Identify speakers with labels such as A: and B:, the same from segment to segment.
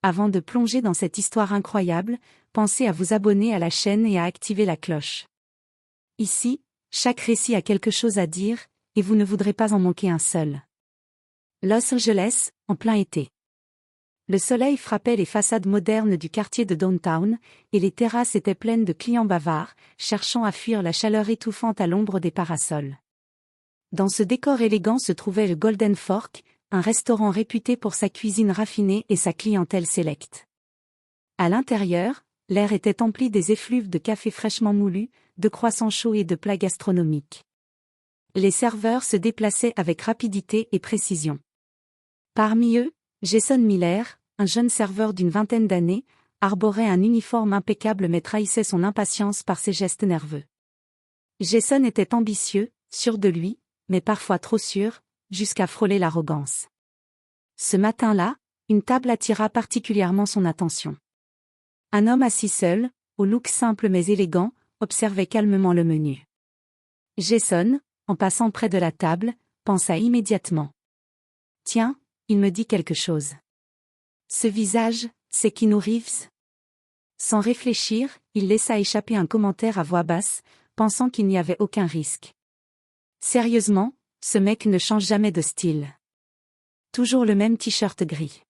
A: Avant de plonger dans cette histoire incroyable, pensez à vous abonner à la chaîne et à activer la cloche. Ici, chaque récit a quelque chose à dire, et vous ne voudrez pas en manquer un seul. Los Angeles, en plein été. Le soleil frappait les façades modernes du quartier de Downtown, et les terrasses étaient pleines de clients bavards, cherchant à fuir la chaleur étouffante à l'ombre des parasols. Dans ce décor élégant se trouvait le Golden Fork, un restaurant réputé pour sa cuisine raffinée et sa clientèle sélecte. À l'intérieur, l'air était empli des effluves de café fraîchement moulu, de croissants chauds et de plats gastronomiques. Les serveurs se déplaçaient avec rapidité et précision. Parmi eux, Jason Miller, un jeune serveur d'une vingtaine d'années, arborait un uniforme impeccable mais trahissait son impatience par ses gestes nerveux. Jason était ambitieux, sûr de lui, mais parfois trop sûr, jusqu'à frôler l'arrogance. Ce matin-là, une table attira particulièrement son attention. Un homme assis seul, au look simple mais élégant, observait calmement le menu. Jason, en passant près de la table, pensa immédiatement. « Tiens, il me dit quelque chose. Ce visage, c'est Keanu Reeves ?» Sans réfléchir, il laissa échapper un commentaire à voix basse, pensant qu'il n'y avait aucun risque. Sérieusement, ce mec ne change jamais de style. Toujours le même t-shirt gris.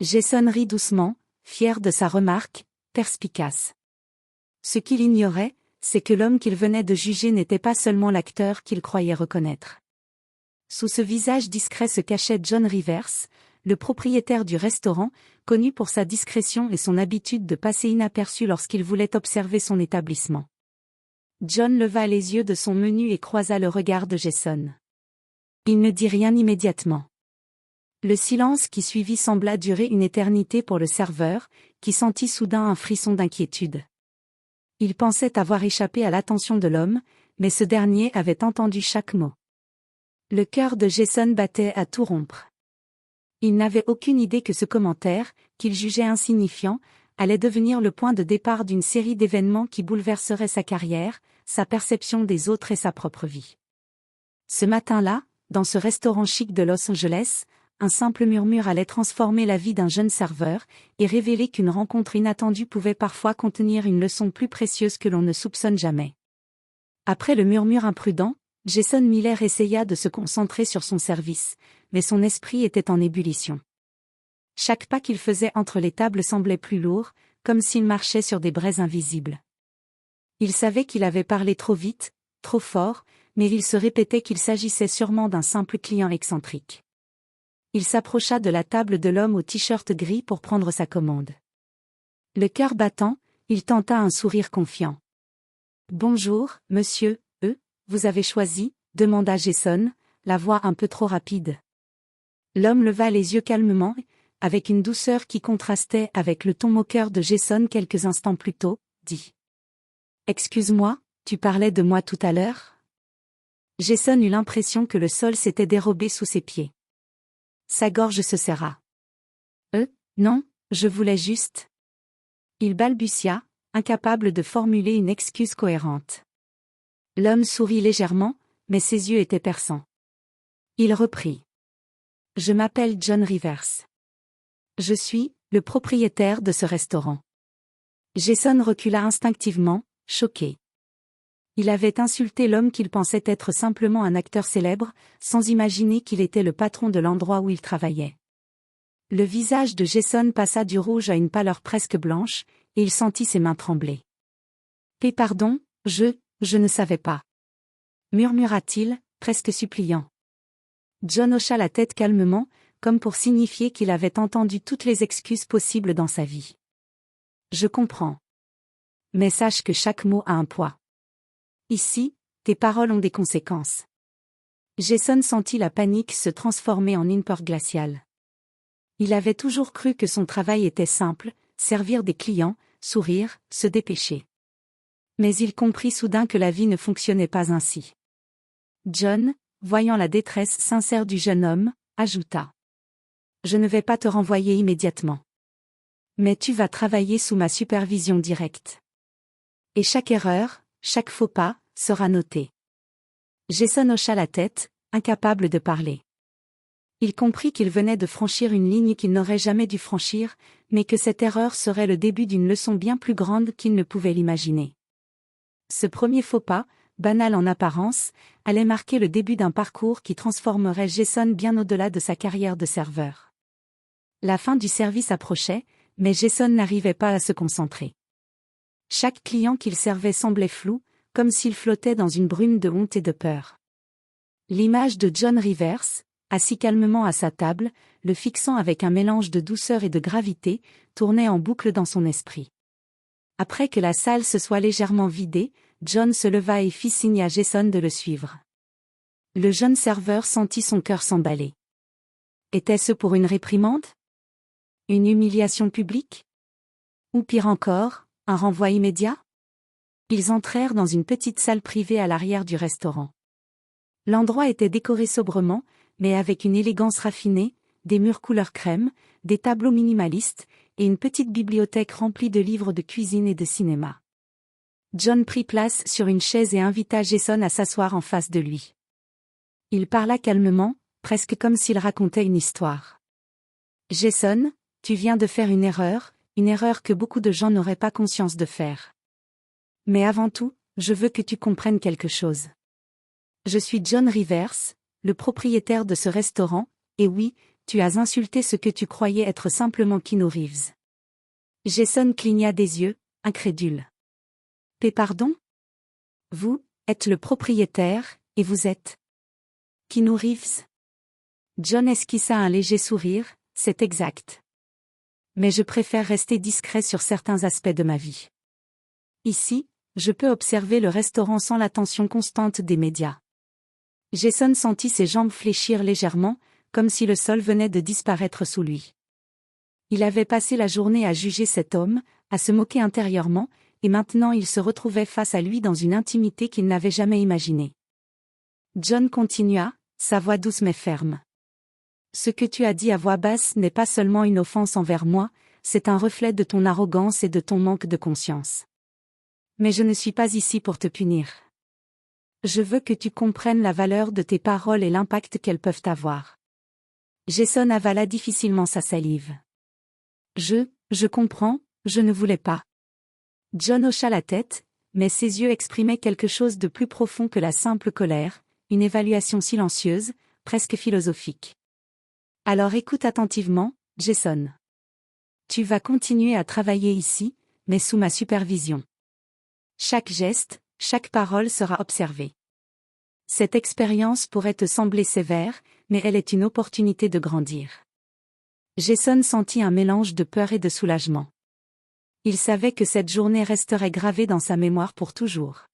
A: Jason rit doucement, fier de sa remarque, perspicace. Ce qu'il ignorait, c'est que l'homme qu'il venait de juger n'était pas seulement l'acteur qu'il croyait reconnaître. Sous ce visage discret se cachait John Rivers, le propriétaire du restaurant, connu pour sa discrétion et son habitude de passer inaperçu lorsqu'il voulait observer son établissement. John leva les yeux de son menu et croisa le regard de Jason. Il ne dit rien immédiatement. Le silence qui suivit sembla durer une éternité pour le serveur, qui sentit soudain un frisson d'inquiétude. Il pensait avoir échappé à l'attention de l'homme, mais ce dernier avait entendu chaque mot. Le cœur de Jason battait à tout rompre. Il n'avait aucune idée que ce commentaire, qu'il jugeait insignifiant, allait devenir le point de départ d'une série d'événements qui bouleverseraient sa carrière, sa perception des autres et sa propre vie. Ce matin-là, dans ce restaurant chic de Los Angeles, un simple murmure allait transformer la vie d'un jeune serveur, et révéler qu'une rencontre inattendue pouvait parfois contenir une leçon plus précieuse que l'on ne soupçonne jamais. Après le murmure imprudent, Jason Miller essaya de se concentrer sur son service, mais son esprit était en ébullition. Chaque pas qu'il faisait entre les tables semblait plus lourd, comme s'il marchait sur des braises invisibles. Il savait qu'il avait parlé trop vite, trop fort, mais il se répétait qu'il s'agissait sûrement d'un simple client excentrique. Il s'approcha de la table de l'homme au t-shirt gris pour prendre sa commande. Le cœur battant, il tenta un sourire confiant. « Bonjour, monsieur, vous avez choisi ?» demanda Jason, la voix un peu trop rapide. L'homme leva les yeux calmement, avec une douceur qui contrastait avec le ton moqueur de Jason quelques instants plus tôt, dit. « Excuse-moi, tu parlais de moi tout à l'heure ?» Jason eut l'impression que le sol s'était dérobé sous ses pieds. Sa gorge se serra. « Non, je voulais juste… » Il balbutia, incapable de formuler une excuse cohérente. L'homme sourit légèrement, mais ses yeux étaient perçants. Il reprit. « Je m'appelle John Rivers. Je suis le propriétaire de ce restaurant. » Jason recula instinctivement, choqué. Il avait insulté l'homme qu'il pensait être simplement un acteur célèbre, sans imaginer qu'il était le patron de l'endroit où il travaillait. Le visage de Jason passa du rouge à une pâleur presque blanche, et il sentit ses mains trembler. « Pardon, je ne savais pas. » murmura-t-il, presque suppliant. John hocha la tête calmement, comme pour signifier qu'il avait entendu toutes les excuses possibles dans sa vie. « Je comprends. Mais sache que chaque mot a un poids. Ici, tes paroles ont des conséquences. » Jason sentit la panique se transformer en une peur glaciale. Il avait toujours cru que son travail était simple, servir des clients, sourire, se dépêcher. Mais il comprit soudain que la vie ne fonctionnait pas ainsi. John, voyant la détresse sincère du jeune homme, ajouta. « Je ne vais pas te renvoyer immédiatement. Mais tu vas travailler sous ma supervision directe. Et chaque erreur, chaque faux pas, sera noté. » Jason hocha la tête, incapable de parler. Il comprit qu'il venait de franchir une ligne qu'il n'aurait jamais dû franchir, mais que cette erreur serait le début d'une leçon bien plus grande qu'il ne pouvait l'imaginer. Ce premier faux pas, banal en apparence, allait marquer le début d'un parcours qui transformerait Jason bien au-delà de sa carrière de serveur. La fin du service approchait, mais Jason n'arrivait pas à se concentrer. Chaque client qu'il servait semblait flou, comme s'il flottait dans une brume de honte et de peur. L'image de John Rivers, assis calmement à sa table, le fixant avec un mélange de douceur et de gravité, tournait en boucle dans son esprit. Après que la salle se soit légèrement vidée, John se leva et fit signe à Jason de le suivre. Le jeune serveur sentit son cœur s'emballer. Était-ce pour une réprimande? Une humiliation publique? Ou pire encore, un renvoi immédiat? Ils entrèrent dans une petite salle privée à l'arrière du restaurant. L'endroit était décoré sobrement, mais avec une élégance raffinée, des murs couleur crème, des tableaux minimalistes, et une petite bibliothèque remplie de livres de cuisine et de cinéma. John prit place sur une chaise et invita Jason à s'asseoir en face de lui. Il parla calmement, presque comme s'il racontait une histoire. Jason, tu viens de faire une erreur que beaucoup de gens n'auraient pas conscience de faire. Mais avant tout, je veux que tu comprennes quelque chose. Je suis John Rivers, le propriétaire de ce restaurant, et oui, tu as insulté ce que tu croyais être simplement Keanu Reeves. Jason cligna des yeux, incrédule. Pardon? Vous, êtes le propriétaire, et vous êtes Keanu Reeves? John esquissa un léger sourire, c'est exact. Mais je préfère rester discret sur certains aspects de ma vie. Ici, je peux observer le restaurant sans l'attention constante des médias. Jason sentit ses jambes fléchir légèrement, comme si le sol venait de disparaître sous lui. Il avait passé la journée à juger cet homme, à se moquer intérieurement, et maintenant il se retrouvait face à lui dans une intimité qu'il n'avait jamais imaginée. John continua, sa voix douce mais ferme. Ce que tu as dit à voix basse n'est pas seulement une offense envers moi, c'est un reflet de ton arrogance et de ton manque de conscience. Mais je ne suis pas ici pour te punir. Je veux que tu comprennes la valeur de tes paroles et l'impact qu'elles peuvent avoir. Jason avala difficilement sa salive. Je comprends, je ne voulais pas. John hocha la tête, mais ses yeux exprimaient quelque chose de plus profond que la simple colère, une évaluation silencieuse, presque philosophique. Alors écoute attentivement, Jason. Tu vas continuer à travailler ici, mais sous ma supervision. Chaque geste, chaque parole sera observée. Cette expérience pourrait te sembler sévère, mais elle est une opportunité de grandir. Jason sentit un mélange de peur et de soulagement. Il savait que cette journée resterait gravée dans sa mémoire pour toujours.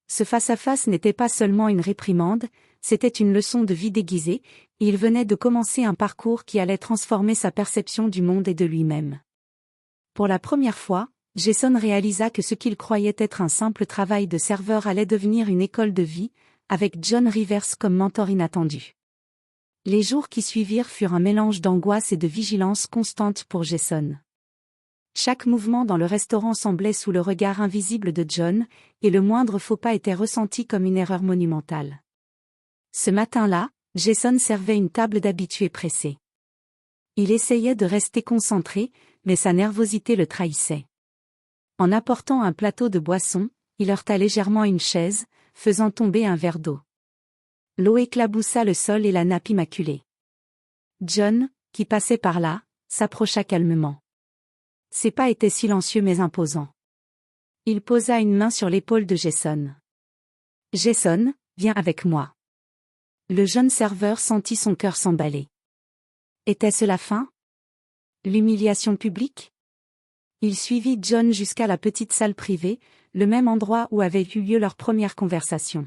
A: Ce face-à-face n'était pas seulement une réprimande, c'était une leçon de vie déguisée, et il venait de commencer un parcours qui allait transformer sa perception du monde et de lui-même. Pour la première fois, Jason réalisa que ce qu'il croyait être un simple travail de serveur allait devenir une école de vie, avec John Rivers comme mentor inattendu. Les jours qui suivirent furent un mélange d'angoisse et de vigilance constante pour Jason. Chaque mouvement dans le restaurant semblait sous le regard invisible de John, et le moindre faux pas était ressenti comme une erreur monumentale. Ce matin-là, Jason servait une table d'habitués pressés. Il essayait de rester concentré, mais sa nervosité le trahissait. En apportant un plateau de boisson, il heurta légèrement une chaise, faisant tomber un verre d'eau. L'eau éclaboussa le sol et la nappe immaculée. John, qui passait par là, s'approcha calmement. Ses pas étaient silencieux mais imposants. Il posa une main sur l'épaule de Jason. « Jason, viens avec moi. » Le jeune serveur sentit son cœur s'emballer. Était-ce la fin? L'humiliation publique? Il suivit John jusqu'à la petite salle privée, le même endroit où avait eu lieu leur première conversation.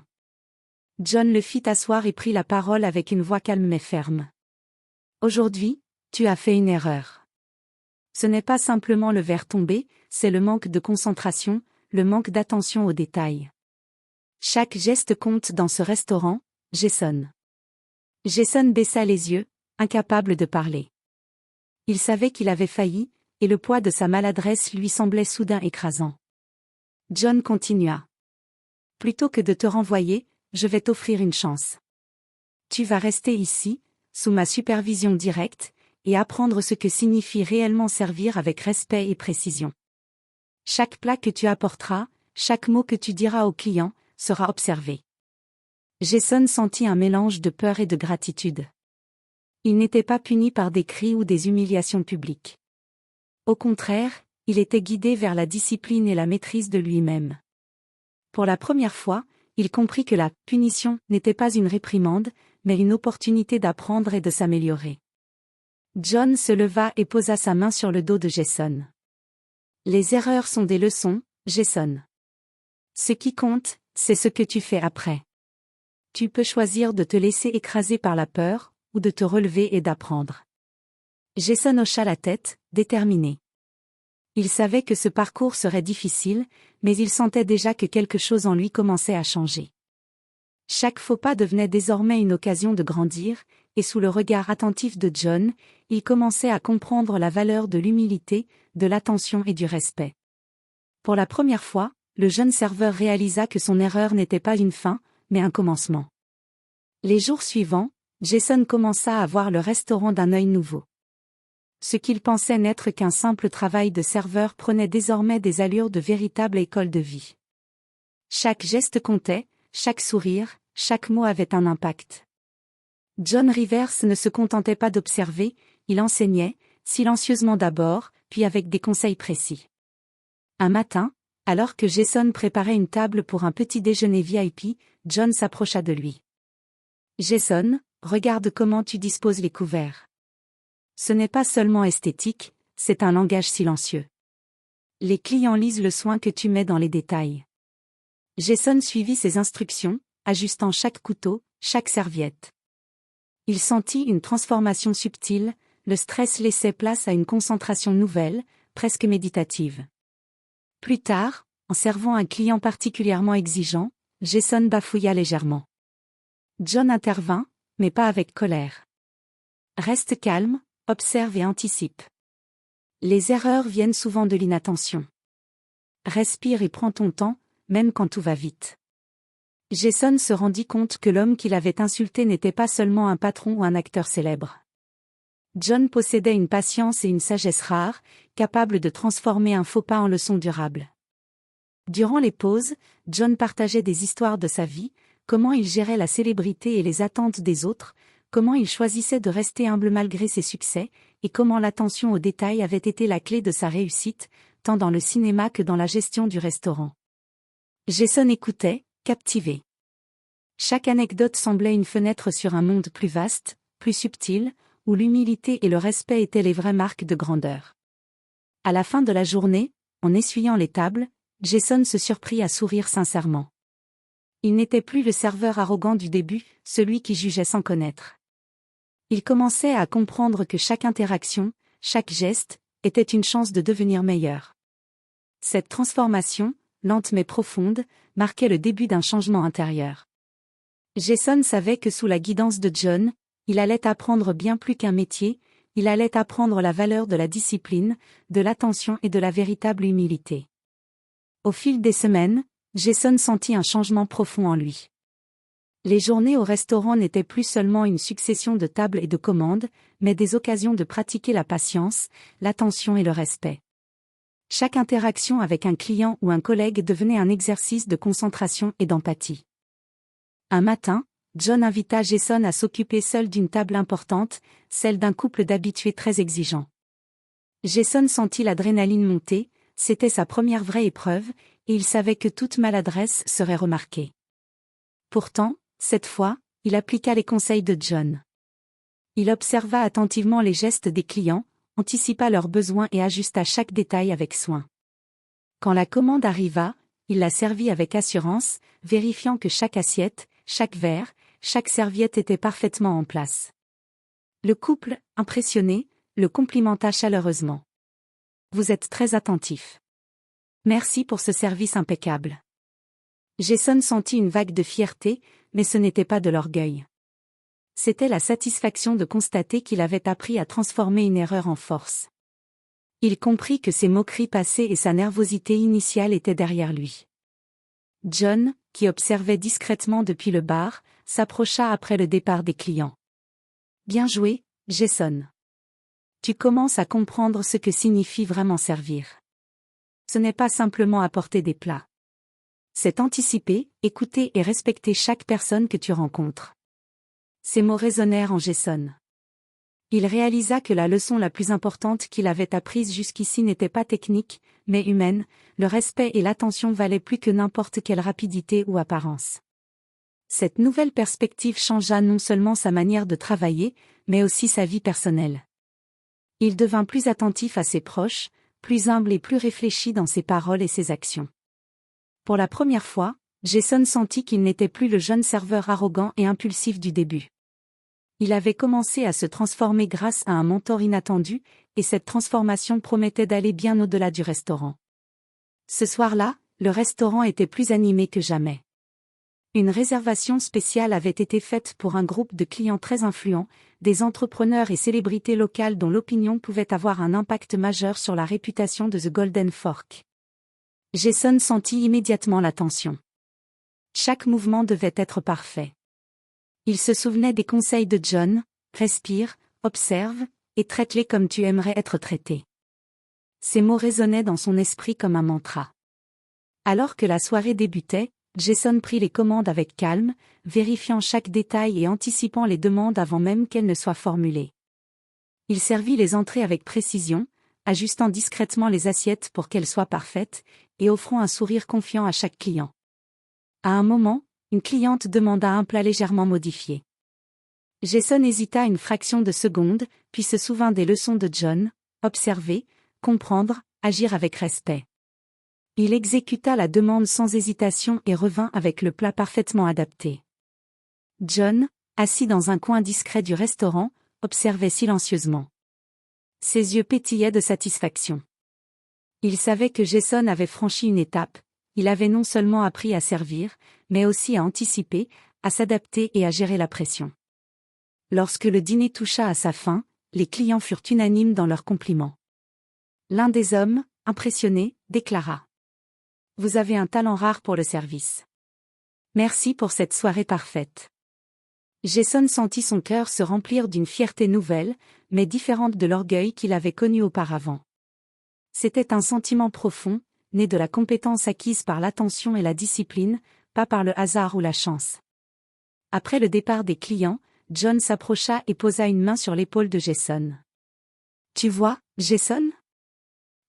A: John le fit asseoir et prit la parole avec une voix calme mais ferme. « Aujourd'hui, tu as fait une erreur. Ce n'est pas simplement le verre tombé, c'est le manque de concentration, le manque d'attention aux détails. Chaque geste compte dans ce restaurant, Jason. » Jason baissa les yeux, incapable de parler. Il savait qu'il avait failli, et le poids de sa maladresse lui semblait soudain écrasant. John continua. « Plutôt que de te renvoyer, je vais t'offrir une chance. Tu vas rester ici, sous ma supervision directe, et apprendre ce que signifie réellement servir avec respect et précision. Chaque plat que tu apporteras, chaque mot que tu diras au client, sera observé. Jason sentit un mélange de peur et de gratitude. Il n'était pas puni par des cris ou des humiliations publiques. Au contraire, il était guidé vers la discipline et la maîtrise de lui-même. Pour la première fois, il comprit que la punition n'était pas une réprimande, mais une opportunité d'apprendre et de s'améliorer. John se leva et posa sa main sur le dos de Jason. Les erreurs sont des leçons, Jason. Ce qui compte, c'est ce que tu fais après. Tu peux choisir de te laisser écraser par la peur, ou de te relever et d'apprendre. Jason hocha la tête, déterminé. Il savait que ce parcours serait difficile, mais il sentait déjà que quelque chose en lui commençait à changer. Chaque faux pas devenait désormais une occasion de grandir, et sous le regard attentif de John, il commençait à comprendre la valeur de l'humilité, de l'attention et du respect. Pour la première fois, le jeune serveur réalisa que son erreur n'était pas une fin, mais un commencement. Les jours suivants, Jason commença à voir le restaurant d'un œil nouveau. Ce qu'il pensait n'être qu'un simple travail de serveur prenait désormais des allures de véritable école de vie. Chaque geste comptait, chaque sourire, chaque mot avait un impact. John Rivers ne se contentait pas d'observer, il enseignait, silencieusement d'abord, puis avec des conseils précis. Un matin, alors que Jason préparait une table pour un petit déjeuner VIP, John s'approcha de lui. « Jason, regarde comment tu disposes les couverts. Ce n'est pas seulement esthétique, c'est un langage silencieux. Les clients lisent le soin que tu mets dans les détails. » Jason suivit ses instructions, ajustant chaque couteau, chaque serviette. Il sentit une transformation subtile, le stress laissait place à une concentration nouvelle, presque méditative. Plus tard, en servant un client particulièrement exigeant, Jason bafouilla légèrement. John intervint, mais pas avec colère. « Reste calme, observe et anticipe. Les erreurs viennent souvent de l'inattention. Respire et prends ton temps, même quand tout va vite. » Jason se rendit compte que l'homme qu'il avait insulté n'était pas seulement un patron ou un acteur célèbre. John possédait une patience et une sagesse rares, capables de transformer un faux pas en leçon durable. Durant les pauses, John partageait des histoires de sa vie, comment il gérait la célébrité et les attentes des autres, comment il choisissait de rester humble malgré ses succès, et comment l'attention aux détails avait été la clé de sa réussite, tant dans le cinéma que dans la gestion du restaurant. Jason écoutait, captivé. Chaque anecdote semblait une fenêtre sur un monde plus vaste, plus subtil, où l'humilité et le respect étaient les vraies marques de grandeur. À la fin de la journée, en essuyant les tables, Jason se surprit à sourire sincèrement. Il n'était plus le serveur arrogant du début, celui qui jugeait sans connaître. Il commençait à comprendre que chaque interaction, chaque geste, était une chance de devenir meilleur. Cette transformation, lente mais profonde, marquait le début d'un changement intérieur. Jason savait que sous la guidance de John, il allait apprendre bien plus qu'un métier, il allait apprendre la valeur de la discipline, de l'attention et de la véritable humilité. Au fil des semaines, Jason sentit un changement profond en lui. Les journées au restaurant n'étaient plus seulement une succession de tables et de commandes, mais des occasions de pratiquer la patience, l'attention et le respect. Chaque interaction avec un client ou un collègue devenait un exercice de concentration et d'empathie. Un matin, John invita Jason à s'occuper seul d'une table importante, celle d'un couple d'habitués très exigeants. Jason sentit l'adrénaline monter, c'était sa première vraie épreuve, et il savait que toute maladresse serait remarquée. Pourtant, cette fois, il appliqua les conseils de John. Il observa attentivement les gestes des clients, anticipa leurs besoins et ajusta chaque détail avec soin. Quand la commande arriva, il la servit avec assurance, vérifiant que chaque assiette, chaque verre, chaque serviette était parfaitement en place. Le couple, impressionné, le complimenta chaleureusement. « Vous êtes très attentif. Merci pour ce service impeccable. » Jason sentit une vague de fierté, mais ce n'était pas de l'orgueil. C'était la satisfaction de constater qu'il avait appris à transformer une erreur en force. Il comprit que ses moqueries passées et sa nervosité initiale étaient derrière lui. John, qui observait discrètement depuis le bar, s'approcha après le départ des clients. Bien joué, Jason. Tu commences à comprendre ce que signifie vraiment servir. Ce n'est pas simplement apporter des plats. C'est anticiper, écouter et respecter chaque personne que tu rencontres. Ces mots résonnèrent en Jason. Il réalisa que la leçon la plus importante qu'il avait apprise jusqu'ici n'était pas technique, mais humaine, le respect et l'attention valaient plus que n'importe quelle rapidité ou apparence. Cette nouvelle perspective changea non seulement sa manière de travailler, mais aussi sa vie personnelle. Il devint plus attentif à ses proches, plus humble et plus réfléchi dans ses paroles et ses actions. Pour la première fois, Jason sentit qu'il n'était plus le jeune serveur arrogant et impulsif du début. Il avait commencé à se transformer grâce à un mentor inattendu, et cette transformation promettait d'aller bien au-delà du restaurant. Ce soir-là, le restaurant était plus animé que jamais. Une réservation spéciale avait été faite pour un groupe de clients très influents, des entrepreneurs et célébrités locales dont l'opinion pouvait avoir un impact majeur sur la réputation de The Golden Fork. Jason sentit immédiatement la tension. Chaque mouvement devait être parfait. Il se souvenait des conseils de John: respire, observe, et traite-les comme tu aimerais être traité. Ces mots résonnaient dans son esprit comme un mantra. Alors que la soirée débutait, Jason prit les commandes avec calme, vérifiant chaque détail et anticipant les demandes avant même qu'elles ne soient formulées. Il servit les entrées avec précision, ajustant discrètement les assiettes pour qu'elles soient parfaites, et offrant un sourire confiant à chaque client. À un moment, une cliente demanda un plat légèrement modifié. Jason hésita une fraction de seconde, puis se souvint des leçons de John: observer, comprendre, agir avec respect. Il exécuta la demande sans hésitation et revint avec le plat parfaitement adapté. John, assis dans un coin discret du restaurant, observait silencieusement. Ses yeux pétillaient de satisfaction. Il savait que Jason avait franchi une étape. Il avait non seulement appris à servir, mais aussi à anticiper, à s'adapter et à gérer la pression. Lorsque le dîner toucha à sa fin, les clients furent unanimes dans leurs compliments. L'un des hommes, impressionné, déclara: « Vous avez un talent rare pour le service. Merci pour cette soirée parfaite. » Jason sentit son cœur se remplir d'une fierté nouvelle, mais différente de l'orgueil qu'il avait connu auparavant. C'était un sentiment profond, né de la compétence acquise par l'attention et la discipline, pas par le hasard ou la chance. Après le départ des clients, John s'approcha et posa une main sur l'épaule de Jason. « Tu vois, Jason ?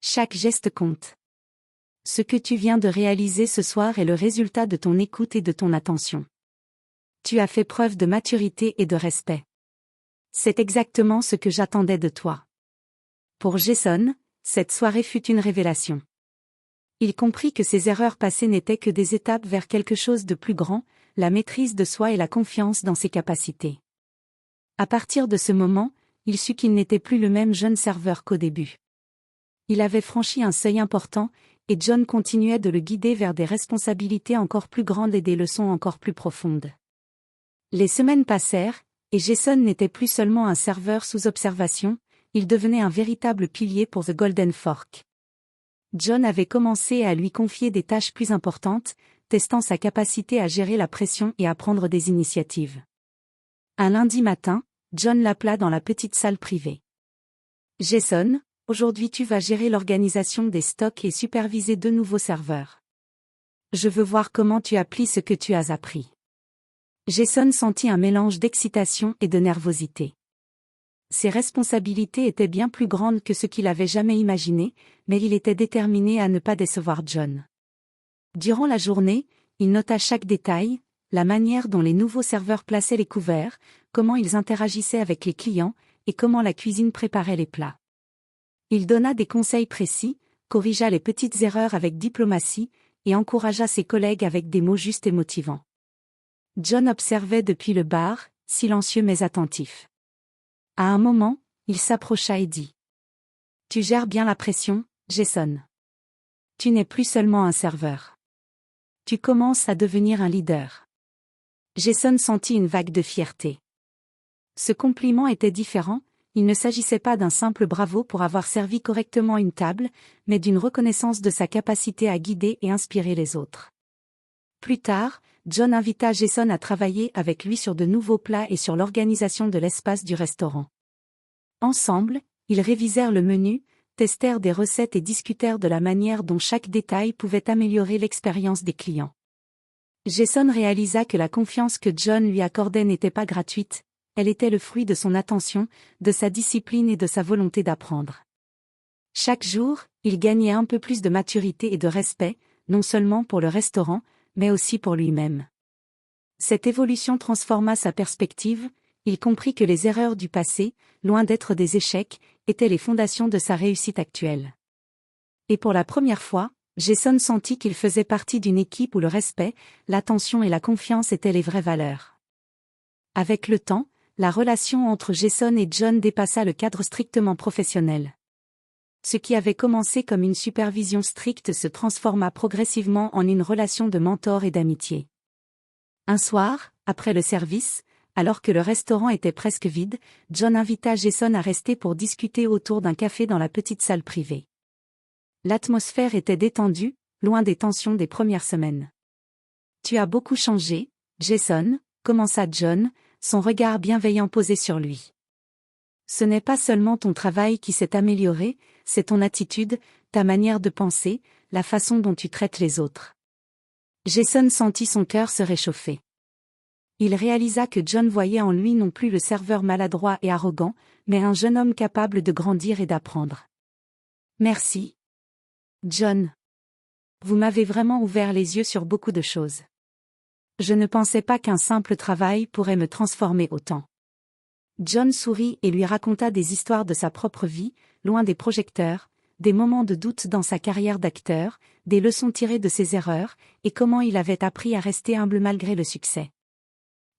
A: Chaque geste compte. Ce que tu viens de réaliser ce soir est le résultat de ton écoute et de ton attention. Tu as fait preuve de maturité et de respect. C'est exactement ce que j'attendais de toi. » Pour Jason, cette soirée fut une révélation. Il comprit que ses erreurs passées n'étaient que des étapes vers quelque chose de plus grand, la maîtrise de soi et la confiance dans ses capacités. À partir de ce moment, il sut qu'il n'était plus le même jeune serveur qu'au début. Il avait franchi un seuil important, et John continuait de le guider vers des responsabilités encore plus grandes et des leçons encore plus profondes. Les semaines passèrent, et Jason n'était plus seulement un serveur sous observation, il devenait un véritable pilier pour The Golden Fork. John avait commencé à lui confier des tâches plus importantes, testant sa capacité à gérer la pression et à prendre des initiatives. Un lundi matin, John l'appela dans la petite salle privée. « Jason, aujourd'hui tu vas gérer l'organisation des stocks et superviser 2 nouveaux serveurs. Je veux voir comment tu appliques ce que tu as appris. » Jason sentit un mélange d'excitation et de nervosité. Ses responsabilités étaient bien plus grandes que ce qu'il avait jamais imaginé, mais il était déterminé à ne pas décevoir John. Durant la journée, il nota chaque détail, la manière dont les nouveaux serveurs plaçaient les couverts, comment ils interagissaient avec les clients, et comment la cuisine préparait les plats. Il donna des conseils précis, corrigea les petites erreurs avec diplomatie, et encouragea ses collègues avec des mots justes et motivants. John observait depuis le bar, silencieux mais attentif. À un moment, il s'approcha et dit: « Tu gères bien la pression, Jason. Tu n'es plus seulement un serveur. Tu commences à devenir un leader. » Jason sentit une vague de fierté. Ce compliment était différent, il ne s'agissait pas d'un simple bravo pour avoir servi correctement une table, mais d'une reconnaissance de sa capacité à guider et inspirer les autres. Plus tard, John invita Jason à travailler avec lui sur de nouveaux plats et sur l'organisation de l'espace du restaurant. Ensemble, ils révisèrent le menu, testèrent des recettes et discutèrent de la manière dont chaque détail pouvait améliorer l'expérience des clients. Jason réalisa que la confiance que John lui accordait n'était pas gratuite, elle était le fruit de son attention, de sa discipline et de sa volonté d'apprendre. Chaque jour, il gagnait un peu plus de maturité et de respect, non seulement pour le restaurant, mais aussi pour lui-même. Cette évolution transforma sa perspective, il comprit que les erreurs du passé, loin d'être des échecs, étaient les fondations de sa réussite actuelle. Et pour la première fois, Jason sentit qu'il faisait partie d'une équipe où le respect, l'attention et la confiance étaient les vraies valeurs. Avec le temps, la relation entre Jason et John dépassa le cadre strictement professionnel. Ce qui avait commencé comme une supervision stricte se transforma progressivement en une relation de mentor et d'amitié. Un soir, après le service, alors que le restaurant était presque vide, John invita Jason à rester pour discuter autour d'un café dans la petite salle privée. L'atmosphère était détendue, loin des tensions des premières semaines. « Tu as beaucoup changé, Jason », commença John, son regard bienveillant posé sur lui. « Ce n'est pas seulement ton travail qui s'est amélioré, c'est ton attitude, ta manière de penser, la façon dont tu traites les autres. » Jason sentit son cœur se réchauffer. Il réalisa que John voyait en lui non plus le serveur maladroit et arrogant, mais un jeune homme capable de grandir et d'apprendre. « Merci, John. Vous m'avez vraiment ouvert les yeux sur beaucoup de choses. Je ne pensais pas qu'un simple travail pourrait me transformer autant. » John sourit et lui raconta des histoires de sa propre vie, loin des projecteurs, des moments de doute dans sa carrière d'acteur, des leçons tirées de ses erreurs, et comment il avait appris à rester humble malgré le succès.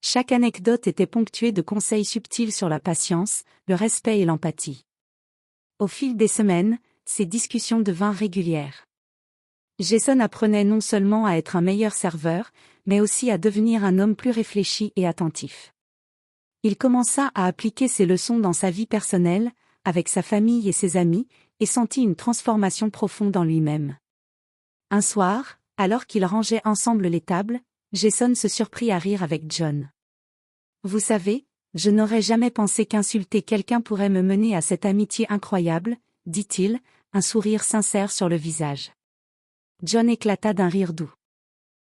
A: Chaque anecdote était ponctuée de conseils subtils sur la patience, le respect et l'empathie. Au fil des semaines, ces discussions devinrent régulières. Jason apprenait non seulement à être un meilleur serveur, mais aussi à devenir un homme plus réfléchi et attentif. Il commença à appliquer ces leçons dans sa vie personnelle, avec sa famille et ses amis, et sentit une transformation profonde en lui-même. Un soir, alors qu'ils rangeaient ensemble les tables, Jason se surprit à rire avec John. « Vous savez, je n'aurais jamais pensé qu'insulter quelqu'un pourrait me mener à cette amitié incroyable, » dit-il, un sourire sincère sur le visage. John éclata d'un rire doux.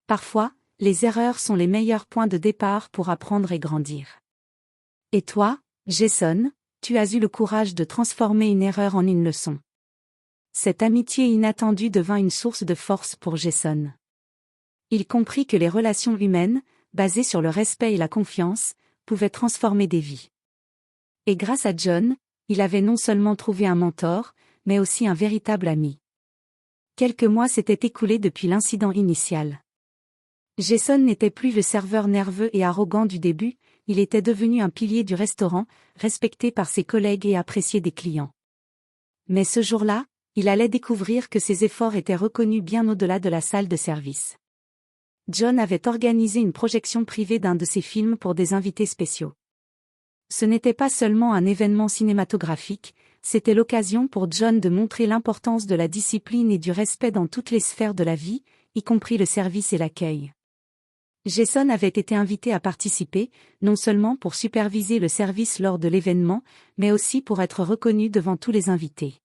A: Parfois, les erreurs sont les meilleurs points de départ pour apprendre et grandir. Et toi, Jason, tu as eu le courage de transformer une erreur en une leçon. Cette amitié inattendue devint une source de force pour Jason. Il comprit que les relations humaines, basées sur le respect et la confiance, pouvaient transformer des vies. Et grâce à John, il avait non seulement trouvé un mentor, mais aussi un véritable ami. Quelques mois s'étaient écoulés depuis l'incident initial. Jason n'était plus le serveur nerveux et arrogant du début, il était devenu un pilier du restaurant, respecté par ses collègues et apprécié des clients. Mais ce jour-là, il allait découvrir que ses efforts étaient reconnus bien au-delà de la salle de service. John avait organisé une projection privée d'un de ses films pour des invités spéciaux. Ce n'était pas seulement un événement cinématographique, c'était l'occasion pour John de montrer l'importance de la discipline et du respect dans toutes les sphères de la vie, y compris le service et l'accueil. Jason avait été invité à participer, non seulement pour superviser le service lors de l'événement, mais aussi pour être reconnu devant tous les invités.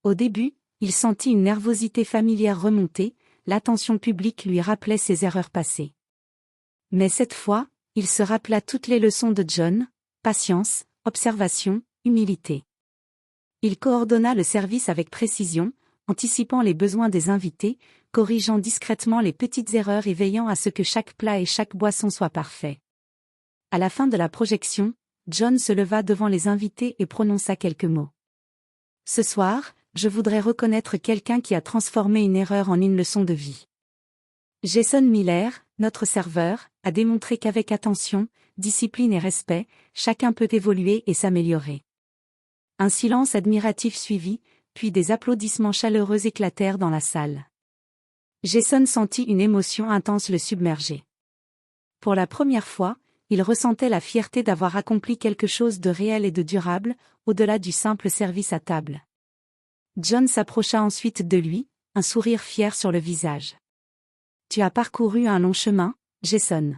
A: Au début, il sentit une nervosité familière remonter, l'attention publique lui rappelait ses erreurs passées. Mais cette fois, il se rappela toutes les leçons de John, patience, observation, humilité. Il coordonna le service avec précision, anticipant les besoins des invités, corrigeant discrètement les petites erreurs et veillant à ce que chaque plat et chaque boisson soient parfaits. À la fin de la projection, John se leva devant les invités et prononça quelques mots. « Ce soir, je voudrais reconnaître quelqu'un qui a transformé une erreur en une leçon de vie. Jason Miller, notre serveur, a démontré qu'avec attention, discipline et respect, chacun peut évoluer et s'améliorer. » Un silence admiratif suivit, puis des applaudissements chaleureux éclatèrent dans la salle. Jason sentit une émotion intense le submerger. Pour la première fois, il ressentait la fierté d'avoir accompli quelque chose de réel et de durable, au-delà du simple service à table. John s'approcha ensuite de lui, un sourire fier sur le visage. « Tu as parcouru un long chemin, Jason.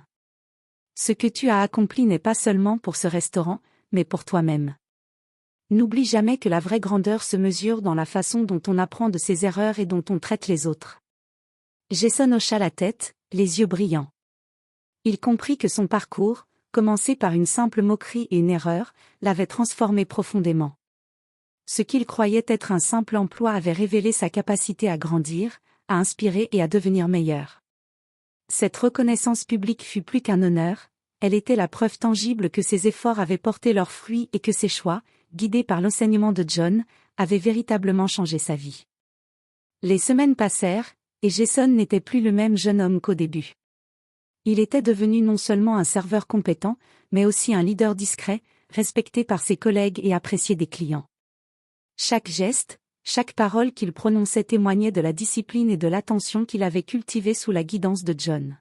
A: Ce que tu as accompli n'est pas seulement pour ce restaurant, mais pour toi-même. N'oublie jamais que la vraie grandeur se mesure dans la façon dont on apprend de ses erreurs et dont on traite les autres. Jason hocha la tête, les yeux brillants. Il comprit que son parcours, commencé par une simple moquerie et une erreur, l'avait transformé profondément. Ce qu'il croyait être un simple emploi avait révélé sa capacité à grandir, à inspirer et à devenir meilleur. Cette reconnaissance publique fut plus qu'un honneur, elle était la preuve tangible que ses efforts avaient porté leurs fruits et que ses choix, guidés par l'enseignement de John, avaient véritablement changé sa vie. Les semaines passèrent, et Jason n'était plus le même jeune homme qu'au début. Il était devenu non seulement un serveur compétent, mais aussi un leader discret, respecté par ses collègues et apprécié des clients. Chaque geste, chaque parole qu'il prononçait témoignait de la discipline et de l'attention qu'il avait cultivée sous la guidance de John.